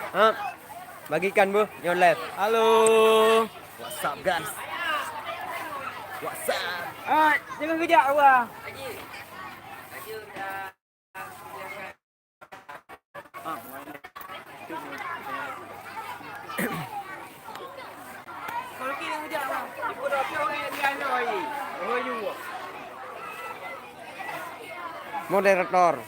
Ah, bagikan bu, nyolep. Halo. What's up guys? What's up? Ah, jangan kejap awak. Kalau kita kejap awak. Ibu dah tahu dia lagi. Oh, you. Moderator.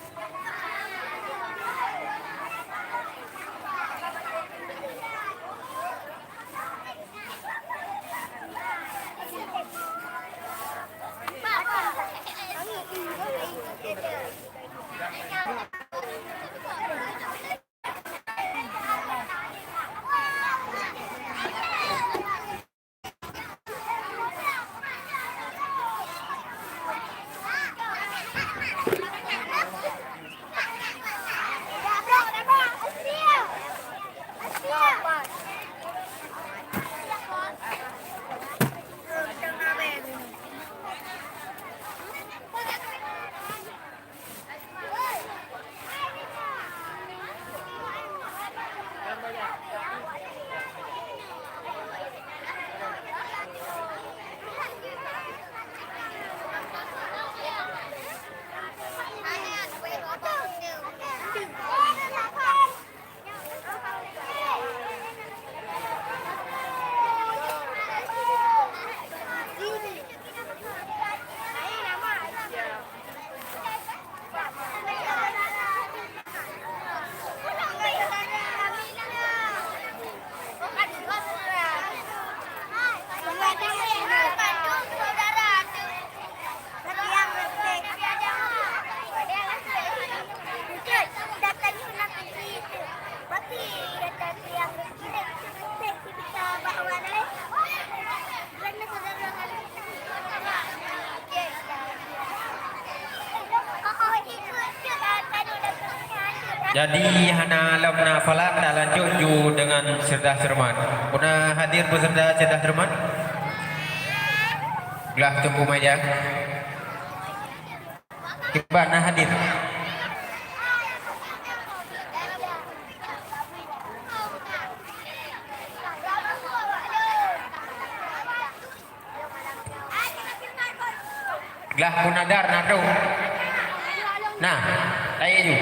Jadi hana lamna falat tak lanjut ju dengan serdah cermat. Puna hadir beserta serdah cermat. Gelah tunggu meja. Kibat nah hadir. Gelah punadar nado. Nah, saya ju.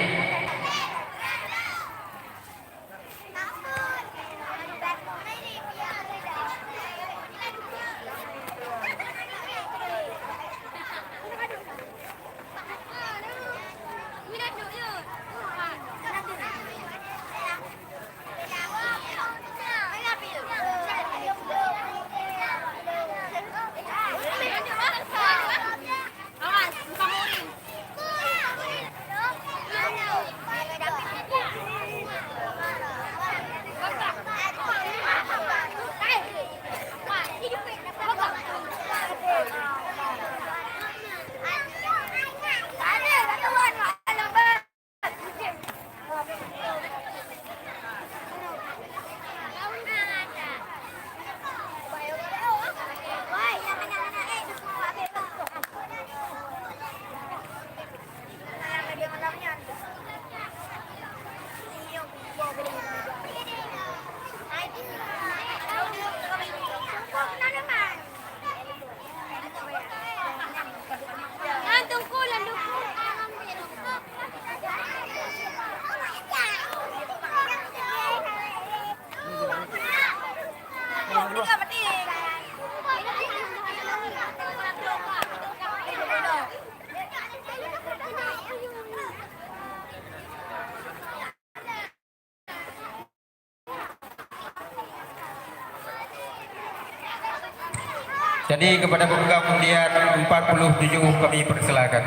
Jadi kepada pemegang undian 47 kami persilakan.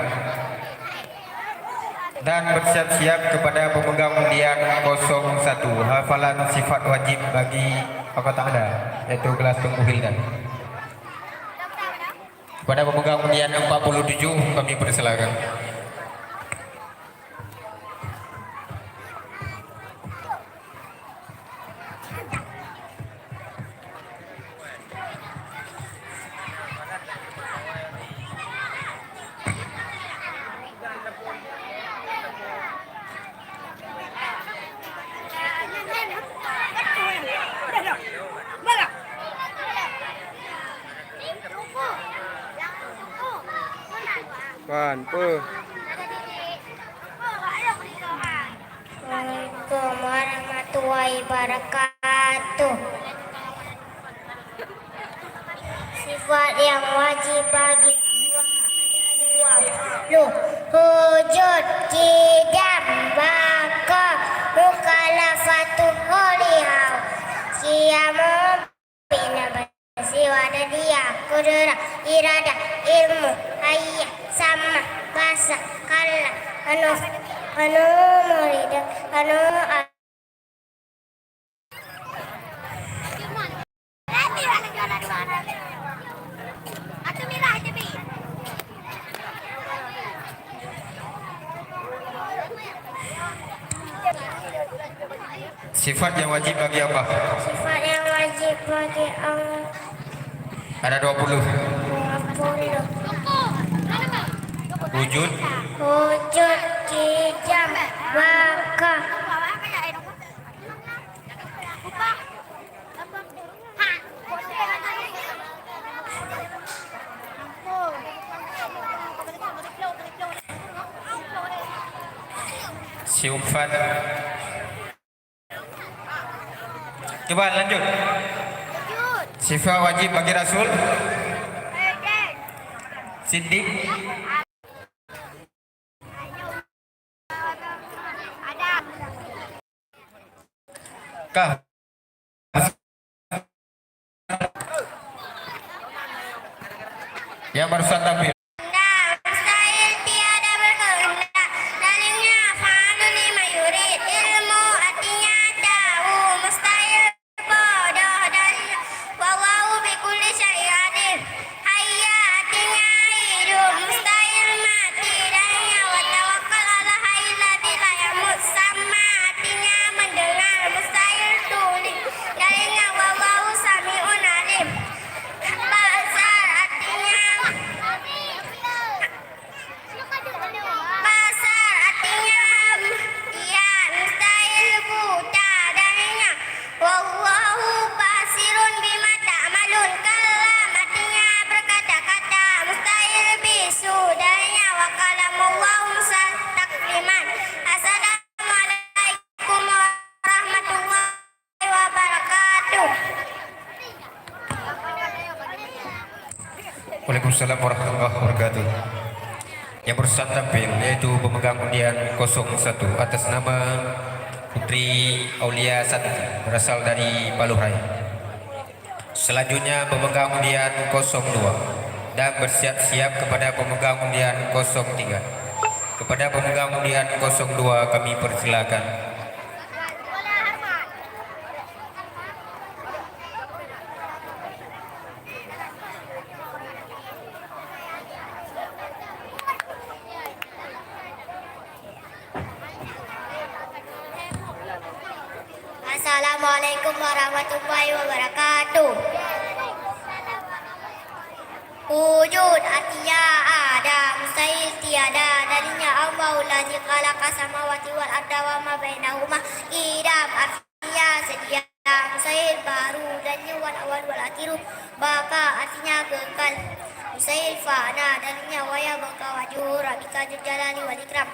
Dan bersiap-siap kepada pemegang undian 01 hafalan sifat wajib bagi angkatan Anda, yaitu kelas tunggu Hildan. Kepada pemegang undian 47 kami persilakan. Wan, puh. Assalamualaikum warahmatullahi wabarakatuh. Sifat yang wajib bagi Allah ada dua. Wujud, kidam, baka, mukhalafatu hulihau. Siyamu, bina bersiwa dan dia, kudera, irada, ilmu, hayya, sama, basa, kalla, anu murid, anu Sifat yang wajib bagi Allah sifat yang wajib bagi Allah ada 20. 20. Wujud, Wujud, kijam, baka, sifat. Coba lanjut. Sifat wajib bagi Rasul, Siddiq, kah? Yang barusan tampil. mustahil tiada berkehendak. Dalilnya fa'alu lima yurid. Ilmu artinya tahu. Mustahil bodoh. Dalilnya wallahu bikulli syai'in alim. Hayya artinya hidup. Mustahil mati. Dalilnya wa tawakkal ala hayyil ladzi la yamut. Sama artinya mendengar. Mustahil tuli. Dalilnya wallahu sami'un alim. Basar artinya iya, mustahil buta. Dalilnya wallahu basirun bima ta'malun. Kalam artinya berkata-kata. Mustahil bisu. Dalilnya wa kalamullahu mustakliman. Assalamualaikum warahmatullahi wabarakatuh. Waalaikumsalam warahmatullahi wabarakatuh. Yang berusaha tampil yaitu pemegang undian 01 atas nama Putri Aulia Santi berasal dari Paluhai. Selanjutnya pemegang undian 02 dan bersiap-siap kepada pemegang undian 03. Kepada pemegang undian 02 kami persilakan. Assalamualaikum warahmatullahi wabarakatuh. Wujud artinya ada, mustahil tiada. Dalilnya Allahul ladzi khalaqa samawati wal arda wa ma bainahuma. Idam artinya sedia, mustahil baru. Dalilnya wal awal wal akhiru. Baka artinya kekal. Mustahil fana. Dalilnya wa yabqa wajhu rabbika dzul jalali wal ikram.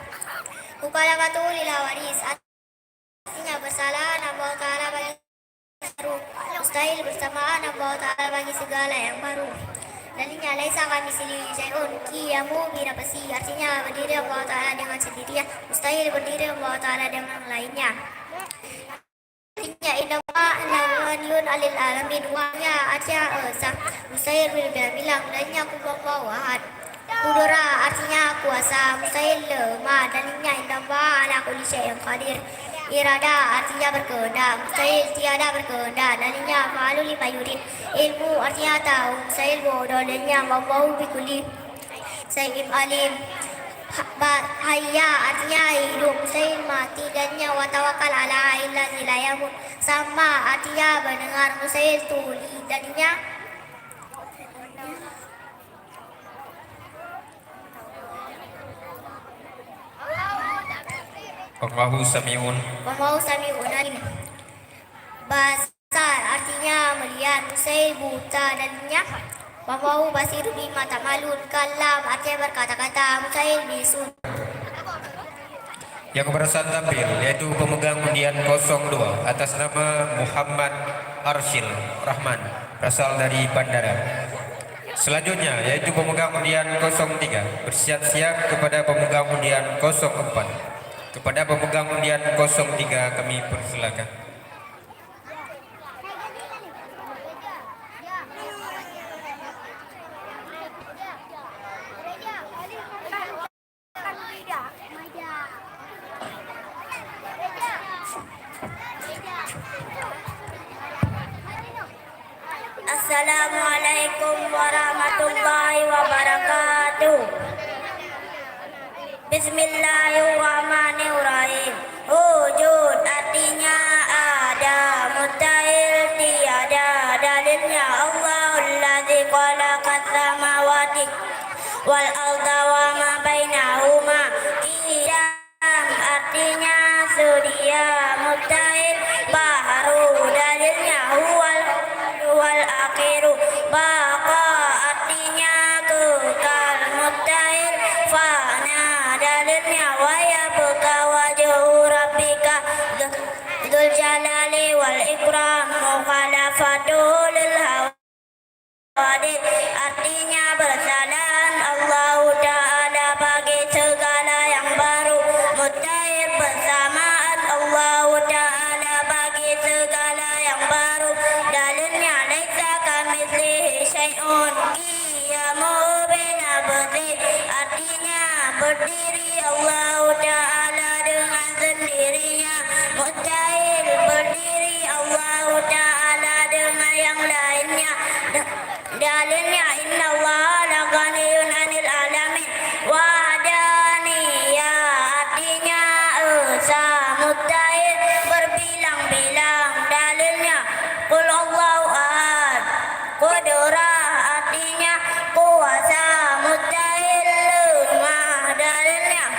Mukhalafatu lil hawadis artinya bersalah Allah Ta'ala bagi baru. Mustahil bersamaan Allah Ta'ala bagi segala yang baru. Dalilnya laisa kamitslihi syai'un. Qiyamu bi nafsihi artinya berdiri Allah Ta'ala dengan sendirinya. Mustahil berdiri Allah Ta'ala dengan lainnya. Artinya innallaha ghaniyun 'anil 'alamin. Wahnya artinya esa. Mustahil bilang. Dalilnya kuwahu ahad. Kudura artinya kuasa. Mustahil lemah. Dalilnya innallaha 'ala kulli syai'in qadir. Irada artinya berkehendak. Mustahil tiada berkehendak. Dalilnya fa'alu lima yurid. Ilmu artinya tahu. Mustahil bodoh. Dalilnya wallahu bikulli syai'in alim. Hayya artinya hidup. Mustahil mati. Dalilnya wa tawakkal ala hayyil ladzi la yamut. Sama artinya mendengar. Mustahil tuli. Dalilnya Allahu sami'un. Wallahu sami'un alim. Basar artinya melihat. Mustahil buta. Dalilnya Wawahu basiru bima ta'malun. Kalam artinya berkata-kata, mustahil bisun. Yang berasal tampil yaitu pemegang undian 02 atas nama Muhammad Arshil Rahman berasal dari bandara. Selanjutnya yaitu pemegang undian 03 bersiap-siap kepada pemegang undian 04. Kepada pemegang undian 03 kami persilakan. Assalamualaikum warahmatullahi wabarakatuh. Bismillahirrahmanirrahim. Wujud artinya ada, mustahil tiada. Dalilnya Allahul ladzi khalaqas samawati wal arda wa ma bainahuma. Qiyam artinya sedia, mustahil baharu. Dalilnya huwal akhiru. Baqa artinya kekal, mustahil fana. Dalilnya wa yabqa wajhu rabbika dzul jalali wal ikram. Mukhalafatul hawadith artinya bersalaan Allah Ta'ala bagi segala yang baru. Mustahil bersamaan Allah Ta'ala bagi segala yang baru. Dalilnya laisa kamitslihi syai'un qiyamu binafsihi artinya berdiri Allah Ta'ala dengan sendirinya. Mustahil berdiri Allah Ta'ala dengan yang lainnya. Dalilnya innallaha laghaniyun 'anil 'alamin. Wahdaniyah artinya esa, mustahil berbilang-bilang. Dalilnya qul Allahu ahad. Qudrah artinya kuasa, mustahil lemah. Dalilnya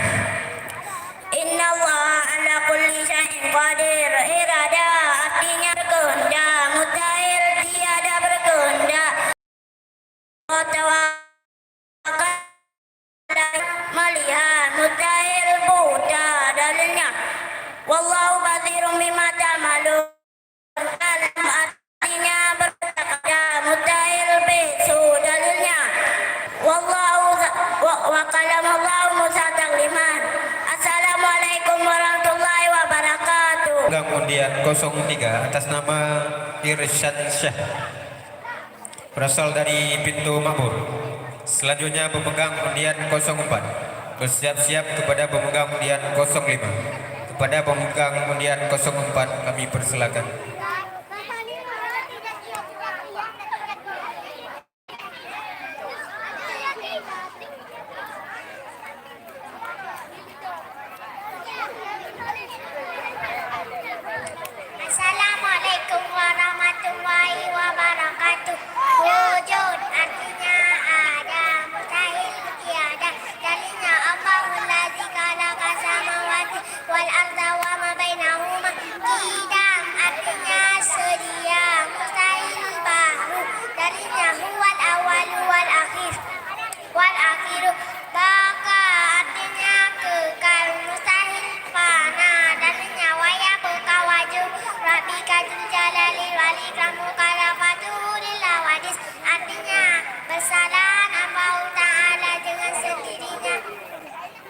innallaha ala kulli syai'in qadir. Iradah artinya berkehendak, mustahil tiada berkehendak. Tawakkal melihat, mustahil buta. Dalilnya wallahu basirun bima ta'malun. Kalam artinya berkata, mustahil bisu. Dalilnya wallahu wa kalamallahu Musa takliman. Assalamualaikum warahmatullahi wabarakatuh. Pemegang undian 03 atas nama Irsyad Syah berasal dari pintu Makmur. Selanjutnya pemegang undian 04 bersiap-siap kepada pemegang undian 05. Kepada pemegang undian 04 kami persilakan. Assalamualaikum warahmatullahi wabarakatuh. Wujud artinya ada, mustahil tiada. Dalilnya Allahul ladzi khalaqa samawati wal arda wa ma bainahuma. Qidam artinya sedia, mustahil baru. Dalilnya huwal awwal wal akhir. Wal akhiru. Baqa artinya kekal, mustahil fana. Dalilnya wa yabqa wajhu rabbika dzul jalali wal ikram. Mukhalafatul hawadits artinya bersalaan Allah Ta'ala dengan sendirinya.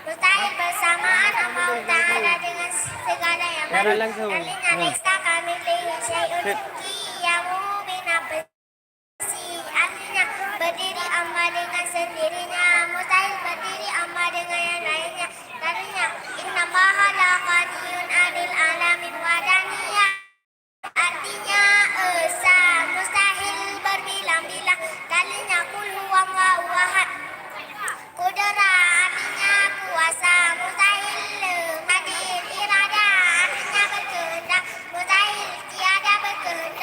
Mustahil bersamaan Allah Ta'ala dengan segala yang baru. Dalilnya laisa kamitslihi syai'un qiyamu binafsihi artinya berdiri Allah dengan sendirinya. Mustahil berdiri Allah dengan yang lainnya. Dalilnya innallaha laghaniyun 'anil 'alamin. Wahdaniyah artinya esa, mustahil berbilang-bilang. Dalilnya qul huwallahu ahad. Qudrah artinya kuasa, mustahil lemah. Iradah artinya berkehendak, mustahil tiada berkehendak.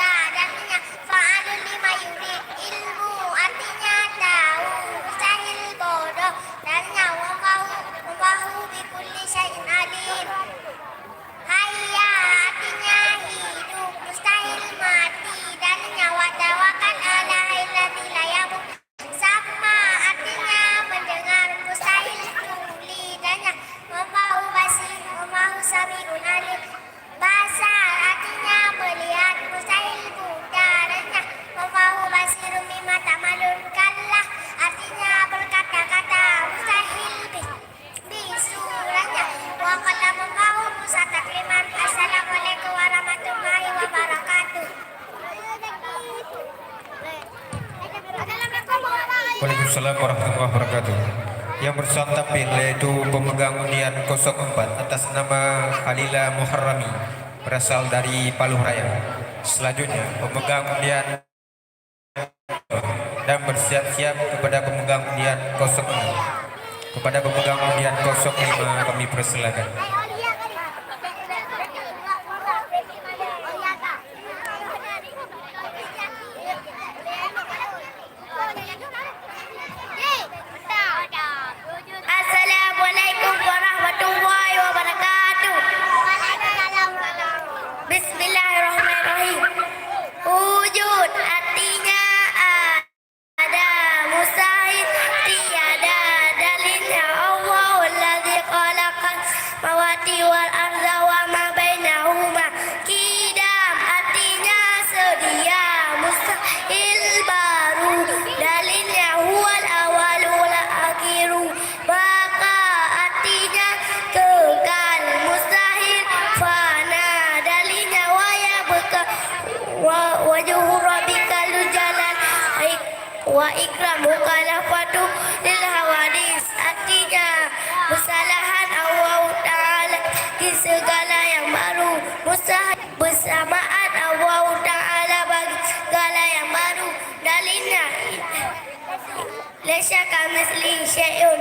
Waalaikumsalam warahmatullahi wabarakatuh. Yang bersama tampil yaitu pemegang undian 04 atas nama Halila Muharrami berasal dari Paluh Raya. Selanjutnya pemegang undian dan bersiap-siap kepada pemegang undian 06. Kepada pemegang undian 05 kami persilakan. Assalamualaikum warahmatullahi wabarakatuh. Bismillahirrahmanirrahim. Wujud artinya ada, mustahil tiada, dalilnya Allah alladzi khalaqas samawati wal arda wa ma bainahuma. Qidam artinya sedia, mustahil baru, dalilnya huwal awalu wal akhiru. Baqa artinya kekal, mustahil fana, dalilnya wa yabqa wajhu rabbikal jalal wa ikramuka lafatu lil hawadis, artinya kesalahan Allah Ta'ala di segala yang baru, mustahil bersamaan Allah Ta'ala bagi segala yang baru, dalilnya laisa kamitsli syai'un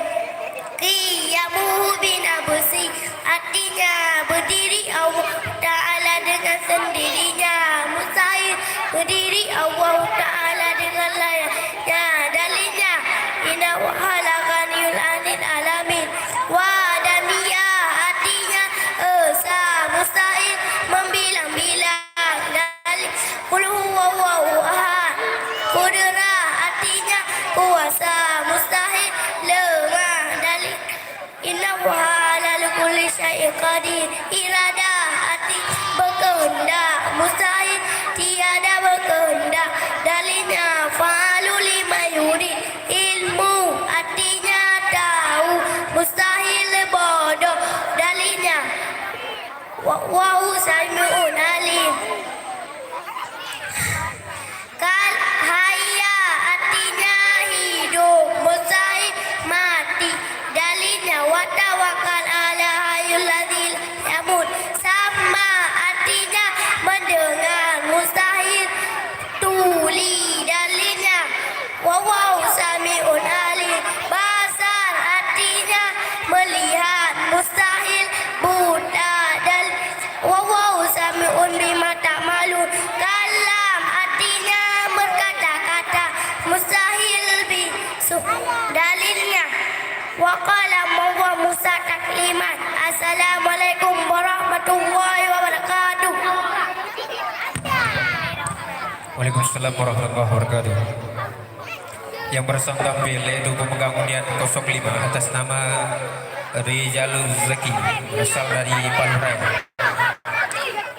qiyamuhu binafsi, artinya berdiri Allah Ta'ala dengan sendirinya, mustahil berdiri Allah Ta'ala dengan layaknya, dalilnya inna halaqanil anil alamin. Wadamiyah artinya esa, mustahil membilang-bilang, dalil qul huwallahu ahad. Qudrah artinya kuasa, mustahil lemah, dalil innahu ala kulli syai'in qadir. Iradah arti berkehendak, mustahil tiada berkehendak, dalilnya fa'alu lima yurid. Ilmu artinya tahu, mustahil bodoh, dalilnya wa sami'un alim. Kal hayya artinya hidup, mustahil mati, dalilnya wa tawakkal ala hayyul ladzil yamut. Sama artinya mendengar, mustahil tuli, dalilnya wa sami'un alim. Basar artinya melihat, mustahil buta, dan wa sami'un bima ta'malun. Kalam artinya berkata-kata, mustahil bisu, dalilnya wa qalam wa Musa takliman. Assalamualaikum warahmatullahi wabarakatuh. Waalaikumsalam warahmatullahi wabarakatuh. Yang bersama tampil yaitu pemegang undian 05 atas nama Rijalul Zaki berasal dari Paluh Raya.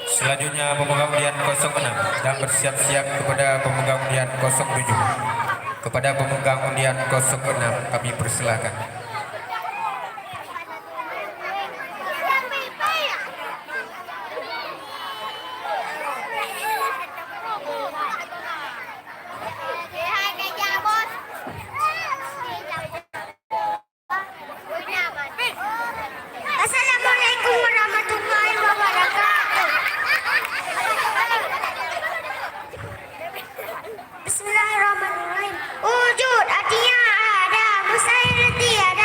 Selanjutnya pemegang undian 06 dan bersiap-siap kepada pemegang undian 07. Kepada pemegang undian 06 kami persilakan. Assalamualaikum warahmatullahi wabarakatuh. Bismillahirrahmanirrahim. Wujud artinya ada, mustahil tiada,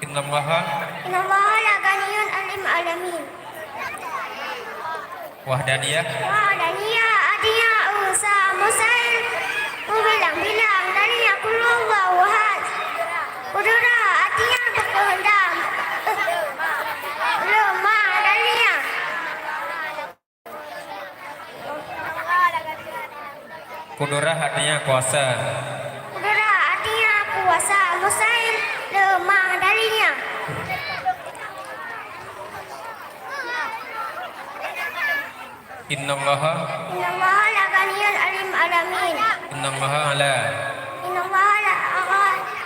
Innallaha Innallaha la ghaniyun alim alamin. wahdaniyah. Wahdaniyah artinya usaha musail. Bilang-bilang darinya kulullahu ahad. Kudura artinya berkehendak. Lemah darinya. Kudurah artinya kuasa. Kudura artinya kuasa. Musail lemah darinya. Innallaha Innallaha la ghaniyun alim alamin. innallaha ala Innallaha la agha.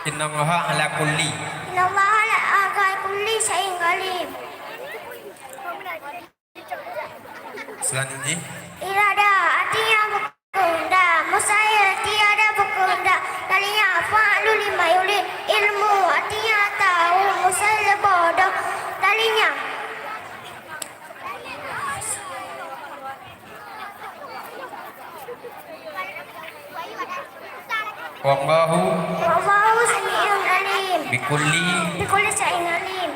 innallaha ala kulli. Innallaha la agha kulli syai'in alim. Selanjutnya Irada artinya berkehendak. Musail tiada berkehendak. Darinya fa'lu lima yurid. Ilmu artinya tahu. Musail bodoh. Darinya wallahu wallahu sami'un alim. bikulli. Bikulli syai'in alim.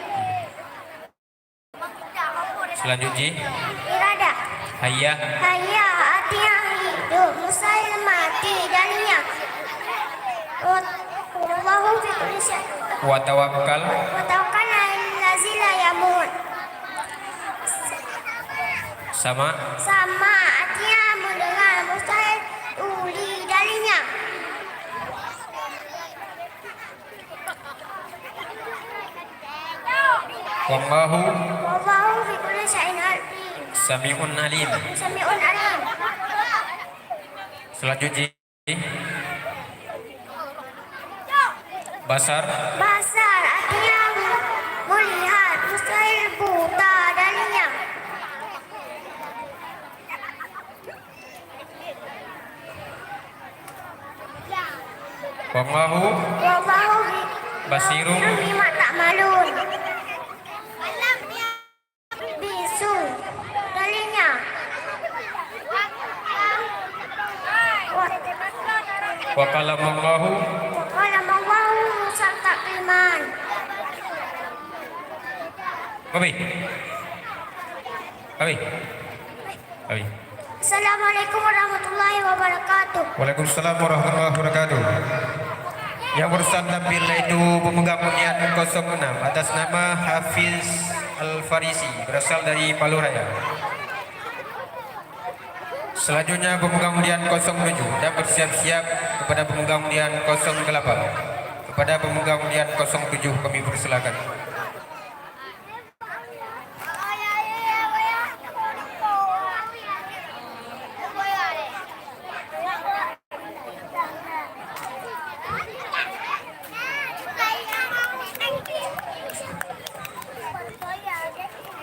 Selanjutnya Irada hayya Hayya artinya hidup. Musail mati. Darinya wallahu fi kulli syai'in. wa tawakkal. Wa tawakkal 'alal ladzi la yamut. Sama Sama artinya mendengar. Musail uli darinya. wallahu Wallahu fi kulli syai'in alim. sami'un alim. Sami'un alim. Selanjutnya basar Basar artinya melihat. Musail buta darinya. wallahu Wallahu basirun bima ta'malun. Bisu darinya. wa kalamallahu. Wala mawahu Musa takliman. Abi Abi Abi Assalamualaikum warahmatullahi wabarakatuh. Waalaikumsalam warahmatullahi wabarakatuh. Yang berusaha tampil yaitu pemegang undian 06 atas nama Hafiz Al-Farisi berasal dari Paluraya. Selanjutnya pemegang undian 07 dan bersiap-siap kepada pemegang undian 08. Kepada pemegang undian 07 kami persilakan.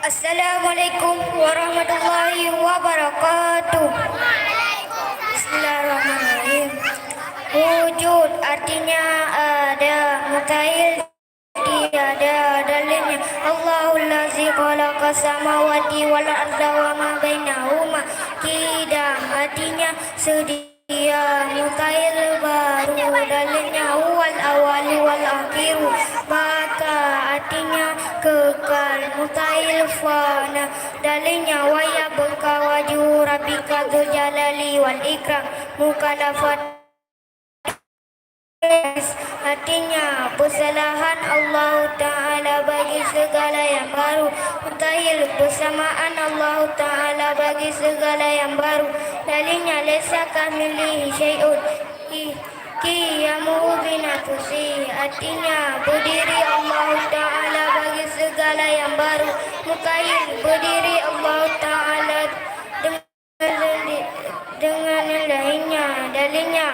Assalamualaikum warahmatullahi wabarakatuh. Bismillahirrahmanirrahim. Wujud artinya ada. Mutail tiada dalilnya. Allahul ladzi khalaqa samawati wal arda wa ma bainahuma. Qidam artinya sedia. Mutail baru dalilnya huwal awal wal akhiru. Baka artinya kekal. Mutail fana dalilnya wa yabqa wajhu rabbika dzul jalali wal ikram. Mukalafat artinya persalahan Allah Ta'ala bagi segala yang baru. Mutail bersamaan Allah Ta'ala bagi segala yang baru. Dalilnya lesa kamilihi syai'un Qiyamu binafsi artinya berdiri Allah Ta'ala bagi segala yang baru. Mukail berdiri Allah Ta'ala dengan lainnya. Dalilnya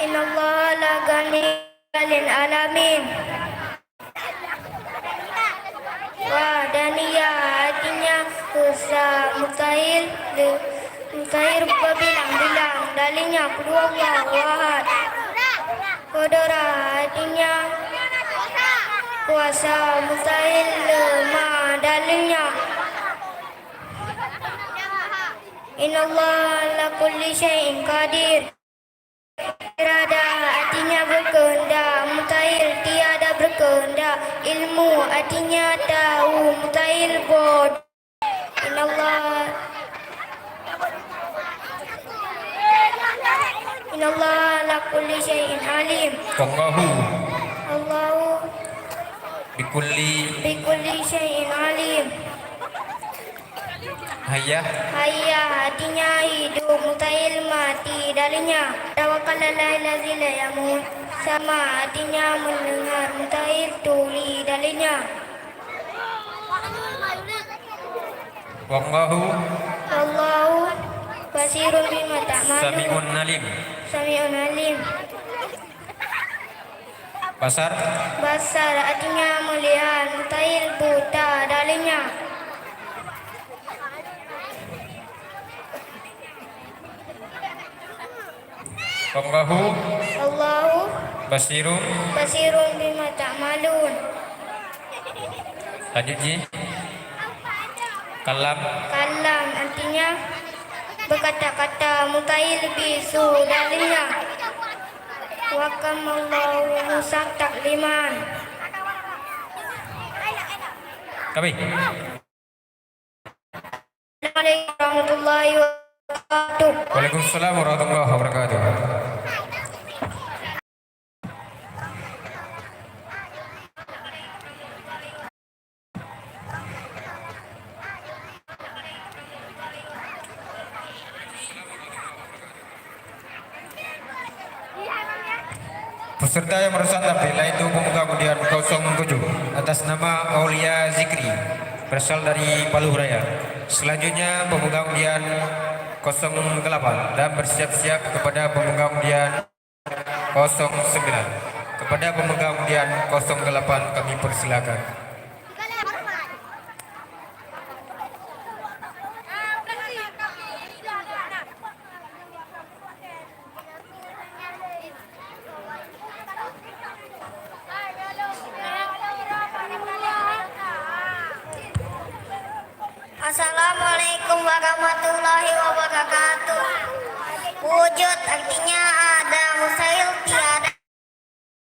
Innallaha la ghaniyun alamin. Wahdaniyah artinya usaha. Mutair berbilang-bilang. Dalilnya kulullahu ahad. Qudra artinya kuasa. Mutail lemah. Dalilnya Innallaha ala kulli syai'in qadir. Irada artinya berkehendak. Mutail tiada berkehendak. berkehendak. Ilmu artinya tahu, mutail bodoh. Innallaha ala kulli syai'in alim. Wallahu Allahu bikulli bi kulli syai'in alim. hayya Hayya artinya hidup, mutail mati darinya. Tawakkal alallazi la yamut. Sama artinya mendengar, mutail tuli darinya. wallahu Allahu basirun bima ta'malun. sami'un alim. Sami'un alim. Basar Basar artinya melihat, mutail buta darinya. wallahu Allahu basirun. basirun bima ta'malun. Lanjut Ji. Kalam Kalam artinya berkata-kata, mutail bisu darinya. Wa kamallahu Musa takliman. kami. Assalamualaikum warahmatullahi wabarakatuh. Waalaikumsalam warahmatullahi wabarakatuh. Peserta yang merusak tampil yaitu pemuka undian 07 atas nama Aulia Zikri berasal dari Palu Raya. Selanjutnya pemuka undian 08 dan bersiap-siap kepada pemuka undian 09. Kepada pemuka undian 08 kami persilakan. Assalamualaikum warahmatullahi wabarakatuh. Wujud artinya ada, mustahil tiada.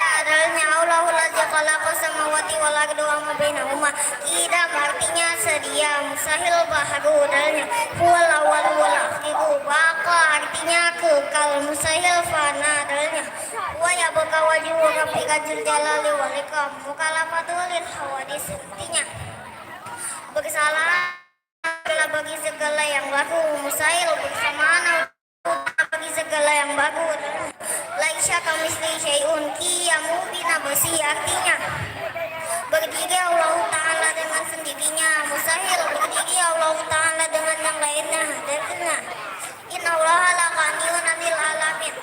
Adanya Allahul ladzi khalaqas samawati wal arda wa ma bainahuma. Qidam artinya sedia, mustahil baharu adanya. Huwal awwal wal akhiru. Baqa artinya kekal, mustahil fana adanya. Wa yabqa wajhu rabbika dzul jalali wal ikram. Mukalafatul lil hawadis artinya bersalah bagi segala yang baru, mustahil bersamaan bagi segala yang baru. Laisya kamisli syai'un qiyamu bina besi artinya berdiri Allah Ta'ala dengan sendirinya, mustahil berdiri Allah Ta'ala dengan yang lainnya. Artinya innallaha laqaniyun 'anil alamin.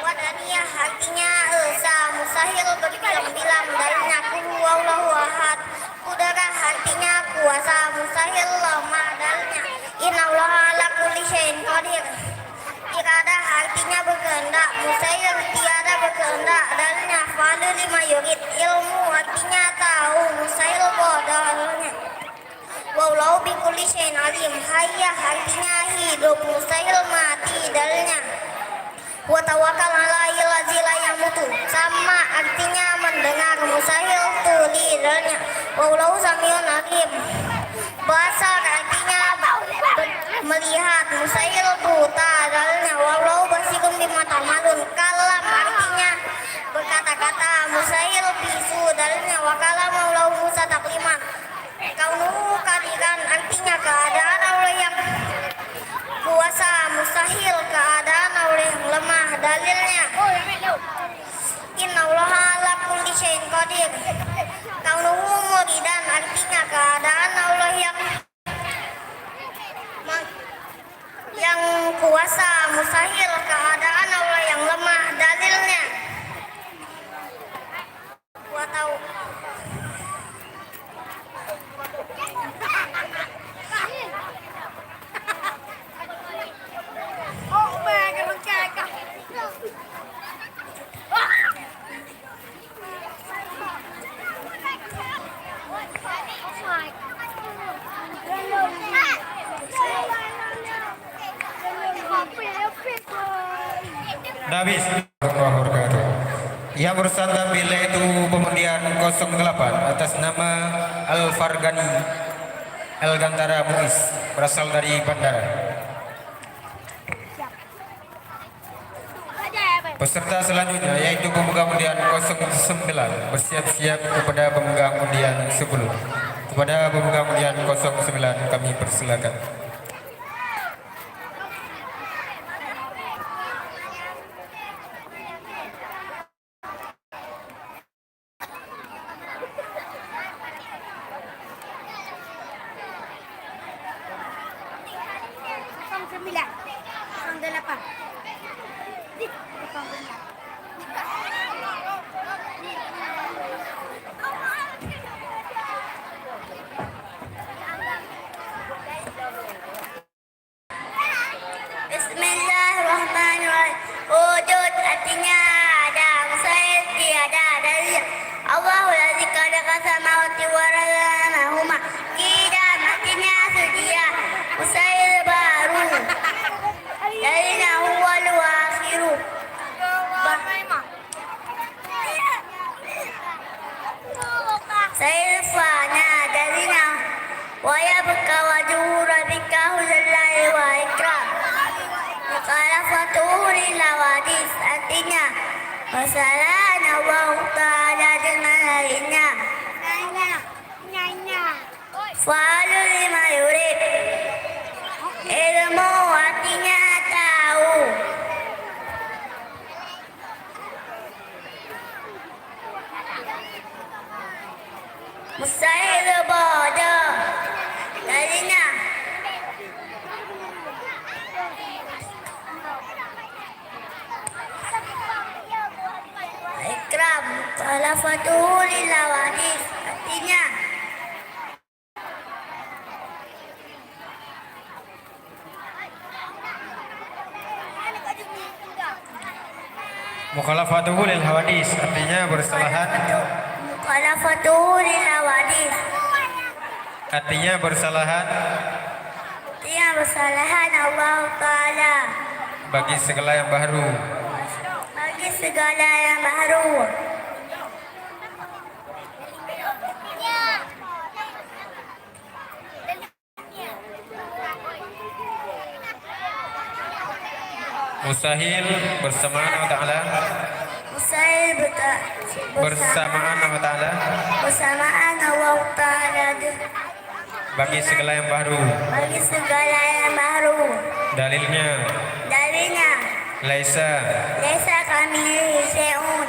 Wadaniyah artinya esa, mustahil berbilang-bilang darinya. Qul huwallahu ahad. Kudarah artinya kuasa, mustahil lemah darinya. Innallaha ala kulli syai'in qadir. Iradah artinya berkehendak, mustahil tiada berkehendak darinya. Fa'alu lima yurid. Ilmu artinya tahu, mustahil bodoh darinya. Wallahu bi kulli syai'in alim. Hayya artinya hidup, mustahil mati darinya. Wa tawakkal 'alal ladzi la yamutu. Sama artinya mendengar, mustahil tuli darinya. Wallahu samiun alim. Basar artinya melihat, mustahil buta darinya. Wallahu basirun bima ta'malun. Kalam artinya berkata-kata, mustahil bisu darinya. Wa kalama Allahu Musa takliman. Kaunuhu kadiran artinya keadaan Allah yang kuasa, mustahil keadaan Allah yang lemah dalilnya. Innallaha ala kulli syai'in qadir. Kaunuhu muridan artinya keadaan Allah yang kuasa, mustahil keadaan Allah yang lemah dalilnya. Gua tahu. Habis. Yang Yang berusaha tampil yaitu pemundian 08 atas nama Al Fargani El Gantara Muiz berasal dari Bandara. Peserta selanjutnya yaitu pemegang undian 09 bersiap-siap kepada pemegang undian 10. Kepada pemegang undian 09 kami persilakan. Bismillahirrahmanirrahim. Wujud artinya ada, mustahil tiada dalil. Allahu ladzi khalaqa samawati wal arda huma qidam artinya sedia, mustahil baru. Dalilnya huwal akhiru. Saifana dalilnya wa yabqa wajhu rabbika huzallahi wa ikram. Mukhalafatuhu lil hawadis artinya kesalahan Allah Ta'ala dengan lainnya. Fa'alu lima yurid. Ilmu artinya tahu. Mustahil bodoh. Dalilnya ikram. Mukhalafatuhu lil hawadis artinya Mukhalafatuhu lil hawadis artinya bersalahan. Mukhalafatuhu lil hawadis Artinya bersalahan artinya bersalahan Allah Ta'ala bagi segala yang baru. bagi segala yang baru. Mustahil bersamaan wa ta'ala. Mustahil Bersamaan wa ta'ala bersamaan Allah Ta'ala bagi segala yang baru. bagi segala yang baru. Dalilnya Dalilnya laisa. Laisa kami syai'un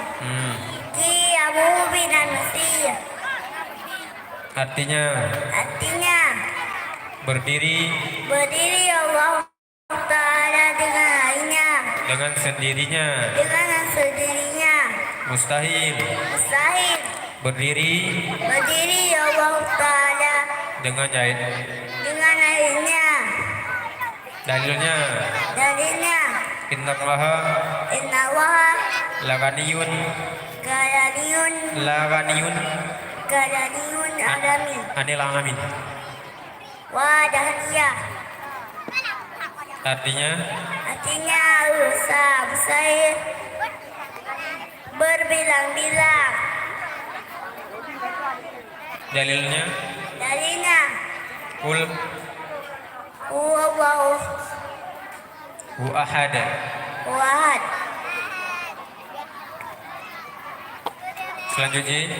ki Abu binan Mesir Artinya artinya berdiri berdiri Allah Ta'ala dengan lainnya, dengan sendirinya. dengan sendirinya. Mustahil Mustahil berdiri berdiri Allah Ta'ala dengan lain. dengan lainnya. Dalilnya Dalilnya innallaha inna Allah laganiyun galaniyun alamin anil alamin. wadahiyah Artinya artinya usah besar berbilang-bilang. dalilnya Dalilnya kul huwallahu hu ahad. wahad. Selanjutnya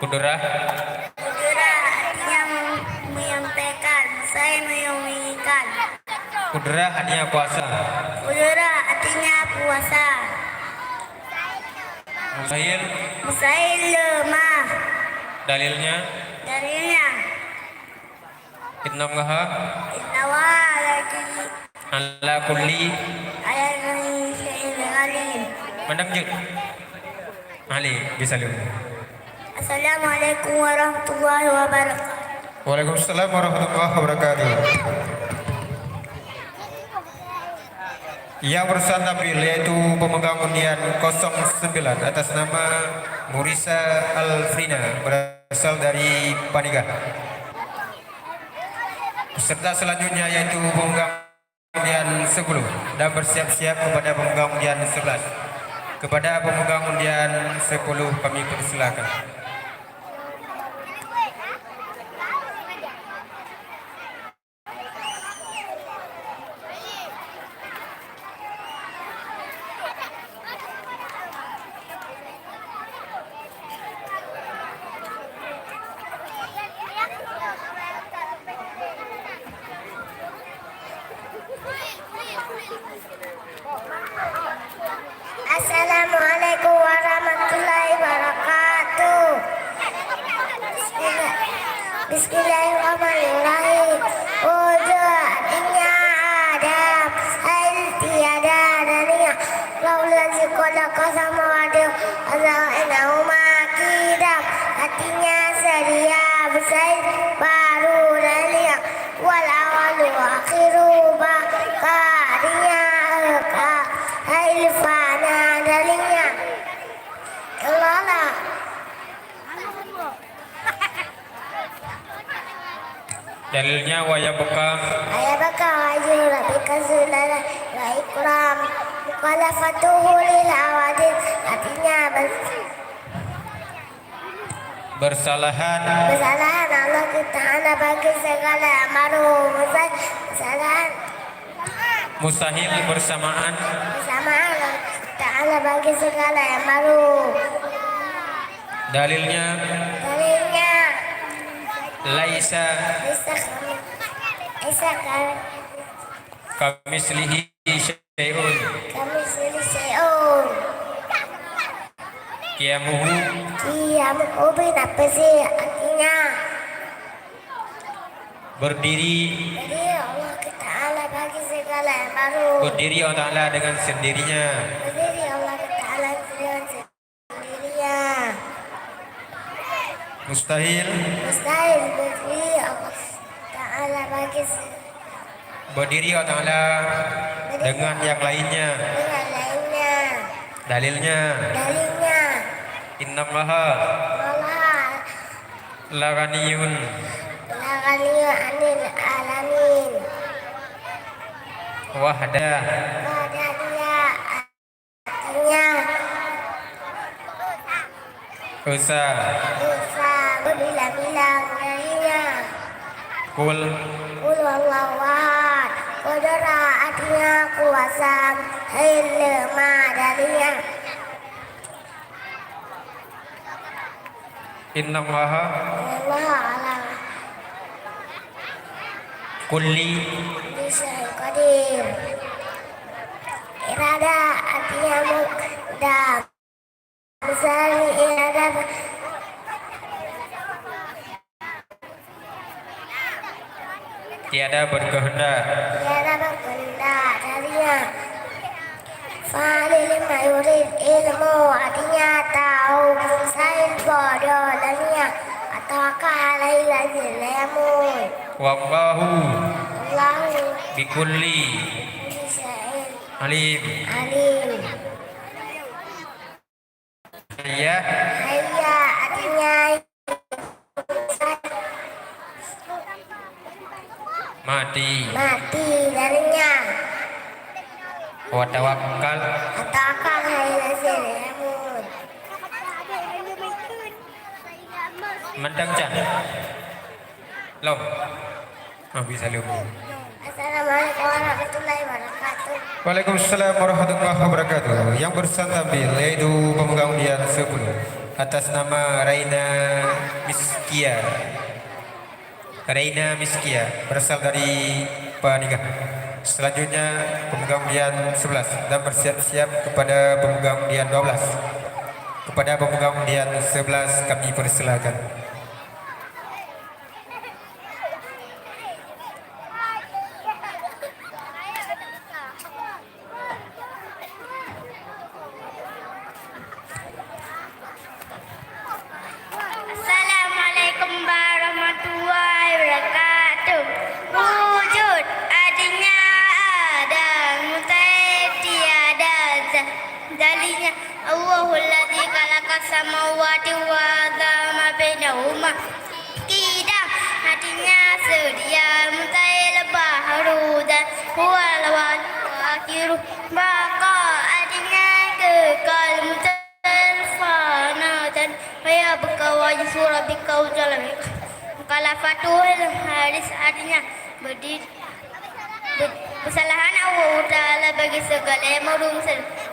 kudrah. Kudura artinya menyampaikan, saya menyampaikan. Kudrah artinya kuasa. Kudura artinya puasa. Mustahil Mustahil lemah. dalilnya Dalilnya innallaha inna Allah lagi ala kulli ayat alim. menangjut ali bisa lu. Assalamualaikum warahmatullahi wabarakatuh. Waalaikumsalam warahmatullahi wabarakatuh. Yang berusaha tampil yaitu pemegang undian 09 atas nama Murisa Alfrina berasal dari Paniga. Peserta selanjutnya yaitu pemegang undian 10 dan bersiap-siap kepada pemegang undian 11. Kepada pemegang undian 10 kami persilakan. Assalamualaikum warahmatullahi wabarakatuh. Bismillahirrahmanirrahim. Wujud artinya Adam, air tiada darinya. Laulazi khalaqa samawati wal arda kidam, artinya sedia besar baru darinya. Wal awalu akhiru baka artinya Hailfana darinya. Allah. Dalilnya wa yabqa wajib rabbika zulala wa ikram mukhalafatuhu lil awadid, artinya bersalahan Allah Ta'ala bagi segala amaru kesalahan mustahil bersamaan Allah Ta'ala bagi segala yang baru. dalilnya laisa kamislihi syai'un kami selisihun qiyamuhu ubin apa sih artinya? berdiri Jadi Allah Ta'ala bagi segala yang baru. berdiri Allah Ta'ala dengan sendirinya Berdiri Allah Ta'ala dengan sendirinya. mustahil Berdiri Allah Ta'ala berdiri Allah Ta'ala dengan yang lainnya. dengan lainnya. Dalilnya innallaha Allah laghaniyun Laghaniyun 'anil alamin. wahda Pada dia artinya usa bisa berbilang-bilang darinya. kul Qul huwallahu ahad. Qudra artinya kuasa. Ilma darinya. innallaha Allah alam kulli bisa qadir. Irada artinya mukdam. Misalnya irada tiada berkehendak tiada berkehendak darinya. Fa'alil mayurid ilmu artinya tahu. Sail bodoh darinya. Ataukah alai lazil lamun. wallahu Allahu bikulli bisya'in alim alim. ya Hayya artinya mati mati darinya. wa tawakkal Ataukah alai lazil lamun. mendang can lo bisa lupa. Assalamualaikum warahmatullahi wabarakatuh. Waalaikumsalam warahmatullahi wabarakatuh. Yang bersantabil yaitu pemegang undian 10 atas nama Raina Miskia berasal dari Panikah. Selanjutnya pemegang undian 11 dan bersiap-siap kepada pemegang undian 12. Kepada pemegang undian 11 kami persilakan. Assalamualaikum warahmatullahi wabarakatuh. Wujud adanya ada tiada dalinya Allahul ladzi khalaqas samawati wa ma bainahuma qidam, artinya sedia mutail bahru dan huwal akhiru baqa, artinya kekal dan faya bakawajisu rabbika ujalan. Mukhalafatul hadis artinya kesalahan Allah Ta'ala bagi segala yang maudhu,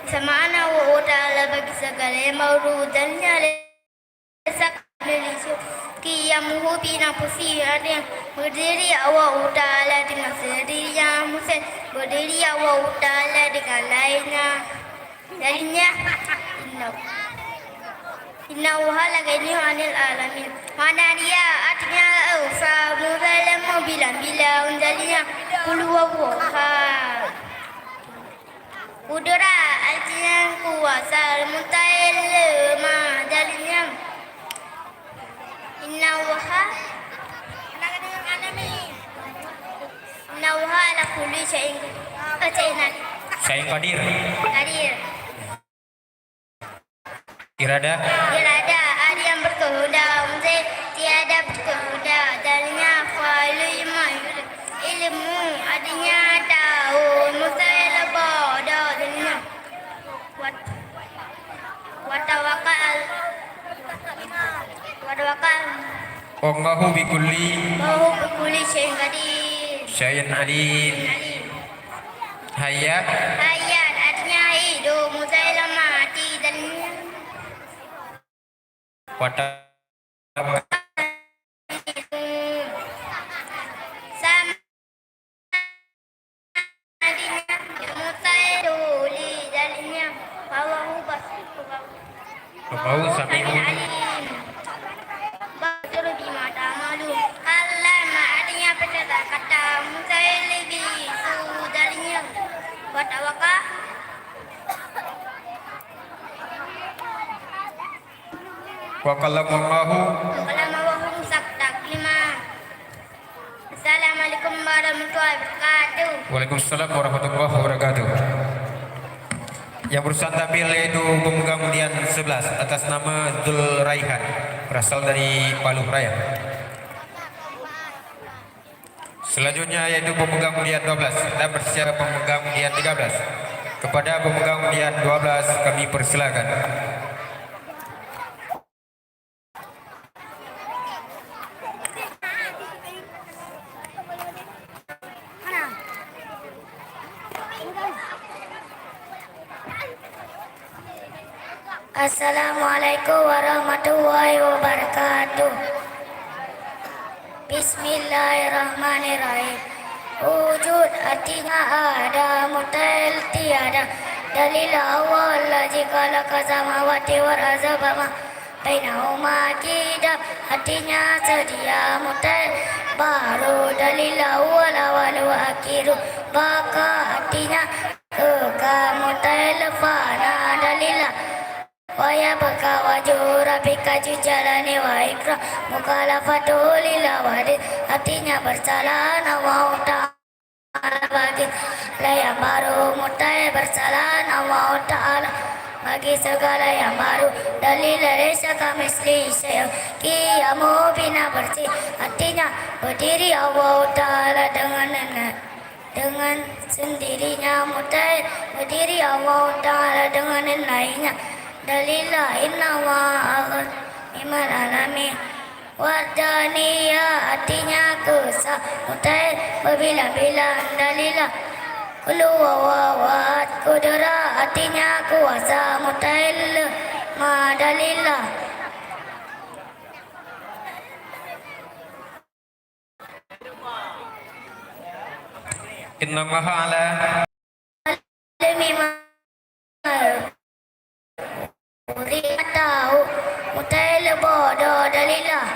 kesamaan Allah Ta'ala bagi segala yang maudhu, dan qiyamuhu bina pusi, artinya berdiri Allah Ta'ala dengan sendirinya, Musa berdiri Allah Ta'ala dengan lainnya. Darinya Inna wahala gani anil alamin. Mana dia artinya fa mudalamu bila darinya kulwaha. Udara artinya kuasa mutail ma darinya Inna wahala kulli syai'in qadir. Qadir. Irada Ada yang berkehendak, tiada berkehendak. Darinya fa'ilul ilmu, adanya tahu, mustahil bodoh. Darinya watawakal. Wallahu bikulli Bahu berkuli syai'in qadir. syai'in alim. Hayya Hayat artinya hidup, mustahil mati. Darinya wata sama adanya mutaiduli darinya bawahu basiru bau sami'un alim basiru bima ta'malu kallama adanya kata mutailibi su darinya watawaka wa kallamallahu. Wassalamualaikum taklima. Assalamualaikum warahmatullahi wabarakatuh. Waalaikumsalam warahmatullahi wabarakatuh. Yang berusaha tampil yaitu pemegang undian 11 atas nama Dzul Raihan, berasal dari Palu Raya. Selanjutnya yaitu pemegang undian 12 dan bersiap pemegang undian 13. Kepada pemegang undian 12 kami persilakan. Assalamualaikum warahmatullahi wabarakatuh. Bismillahirrahmanirrahim. Wujud artinya ada, mutail tiada. Dalil awal jika laka samawati wal arda ma bainahuma kidab artinya sedia, mutail baru. Dalil awal wa akhiru baka artinya kekal, mutail fana. Dalilah waya baka wajur rabbika jujalani wa ikram mukhalafatul lilawadi artinya bersalah Allah Ta'ala bagi yang baru, mutai bersalah Allah Ta'ala bagi segala yang baru. Dalil resa kamisli saya qiyamu bina bersih artinya berdiri Allah Ta'ala dengan sendirinya, mutai berdiri Allah Ta'ala dengan lainnya. Dalilah inna wa'agun iman alami wadaniya artinya kuasa, mutai berbilang-bilang. Dalilah kulu wawawat kudera artinya kuasa, mutai ma. Dalilah Inna maha ala alimi tahu, mutai bodoh. Dalilah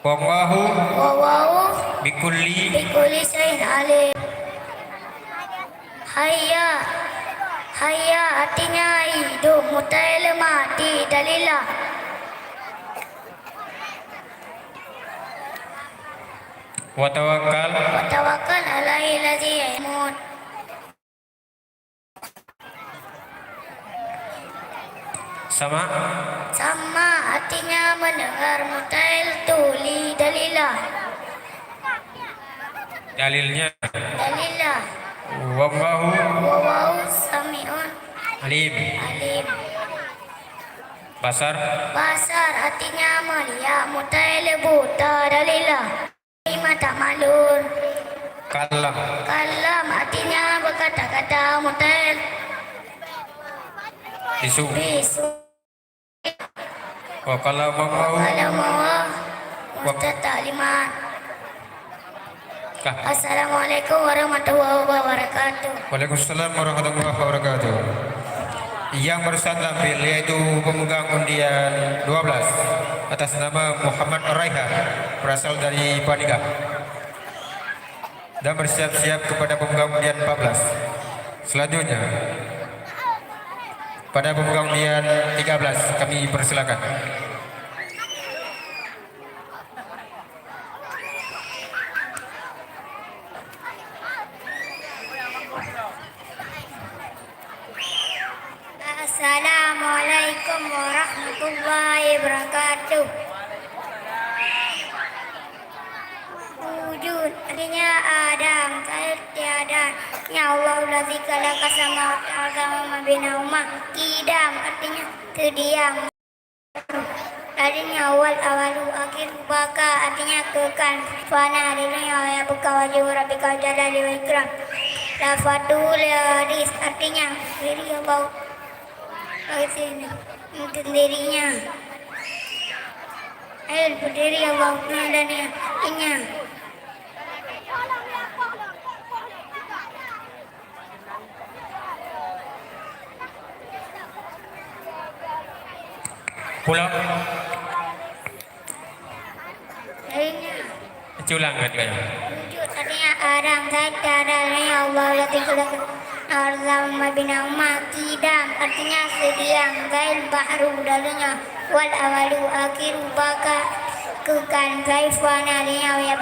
wallahu wawahu bikulli bikuli syai'in alim. Hayya artinya hidup, mutai mati. Dalilah wa tawakkal alaihi ladzi yamut. sama artinya mendengar, mutail tuli. Dalilah dalilnya dalilah wallahu wawahu sami'un Alim. Alim. Basar. Basar artinya mulia, mutail buta dalillah. Lima tak malun. Kalam. Kalam artinya berkata-kata, mutail Isu. bisu. Wa kalamahu. Kalau mau Ustaz taklimat. Kah. Assalamualaikum warahmatullahi wabarakatuh. Waalaikumsalam warahmatullahi wabarakatuh. Yang barusan tampil yaitu pemegang undian 12 atas nama Muhammad Raihan berasal dari Panika. Dan bersiap-siap kepada pemegang undian 14. Selanjutnya pada pemegang undian 13 kami persilakan. Assalamualaikum warahmatullahi wabarakatuh. Wujud artinya Adam, saya tiada. Ya Allah lazi khalaqa samawati wal arda wa bainahuma. Qidam artinya terdiam. Artinya awalu akhir baka artinya kekal. Fana artinya ya buka wajib rabbika jalali wa ikram. Lafatul hadis artinya diri bau sini mungkin dirinya air berdiri Allah dan inya Pulang. darinya Culang katanya. wujud artinya Adam saya tiada ya Allah latiful Arzam binahuma kidam artinya sediam gail bahru dalanya wal awalu akhiru baka kekan kaifana liya ya